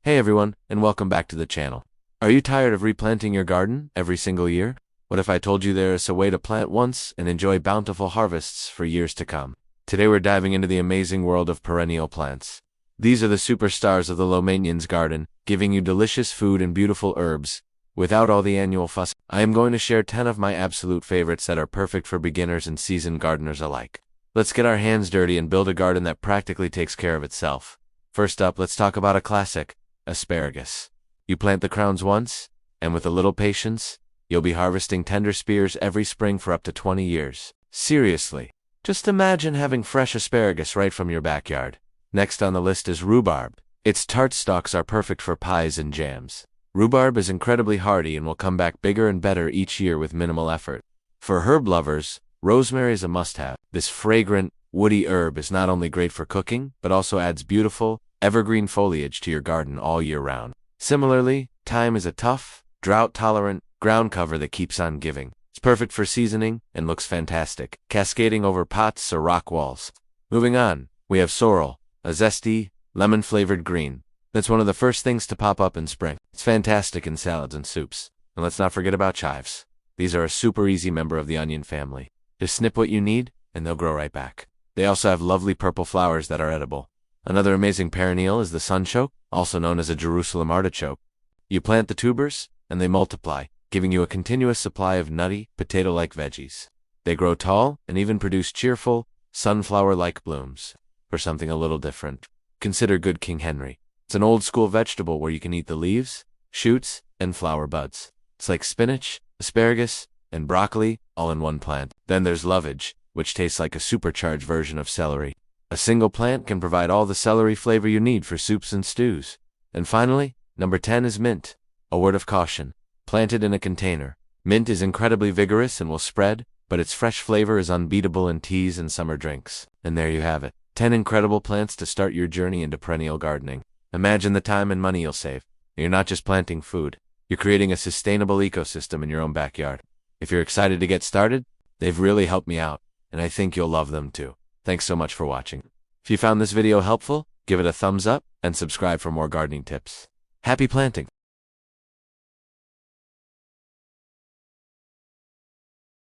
Hey everyone, and welcome back to the channel. Are you tired of replanting your garden every single year? What if I told you there is a way to plant once and enjoy bountiful harvests for years to come? Today we're diving into the amazing world of perennial plants. These are the superstars of the low maintenance garden, giving you delicious food and beautiful herbs, without all the annual fuss. I am going to share 10 of my absolute favorites that are perfect for beginners and seasoned gardeners alike. Let's get our hands dirty and build a garden that practically takes care of itself. First up, let's talk about a classic, asparagus. You plant the crowns once, and with a little patience, you'll be harvesting tender spears every spring for up to 20 years. Seriously, just imagine having fresh asparagus right from your backyard. Next on the list is rhubarb. Its tart stalks are perfect for pies and jams. Rhubarb is incredibly hardy and will come back bigger and better each year with minimal effort. For herb lovers, rosemary is a must-have. This fragrant, woody herb is not only great for cooking, but also adds beautiful, evergreen foliage to your garden all year round. Similarly, thyme is a tough, drought-tolerant ground cover that keeps on giving. It's perfect for seasoning and looks fantastic, cascading over pots or rock walls. Moving on, we have sorrel, a zesty, lemon-flavored green. That's one of the first things to pop up in spring. It's fantastic in salads and soups. And let's not forget about chives. These are a super easy member of the onion family. Just snip what you need, and they'll grow right back. They also have lovely purple flowers that are edible. Another amazing perennial is the sunchoke, also known as a Jerusalem artichoke. You plant the tubers, and they multiply, giving you a continuous supply of nutty, potato-like veggies. They grow tall and even produce cheerful, sunflower-like blooms. For something a little different, consider good King Henry. It's an old-school vegetable where you can eat the leaves, shoots, and flower buds. It's like spinach, asparagus, and broccoli all in one plant. Then there's lovage, which tastes like a supercharged version of celery. A single plant can provide all the celery flavor you need for soups and stews. And finally, number 10 is mint. A word of caution. Planted in a container. Mint is incredibly vigorous and will spread, but its fresh flavor is unbeatable in teas and summer drinks. And there you have it. 10 incredible plants to start your journey into perennial gardening. Imagine the time and money you'll save. You're not just planting food. You're creating a sustainable ecosystem in your own backyard. If you're excited to get started, they've really helped me out, and I think you'll love them too. Thanks so much for watching. If you found this video helpful, give it a thumbs up and subscribe for more gardening tips. Happy planting!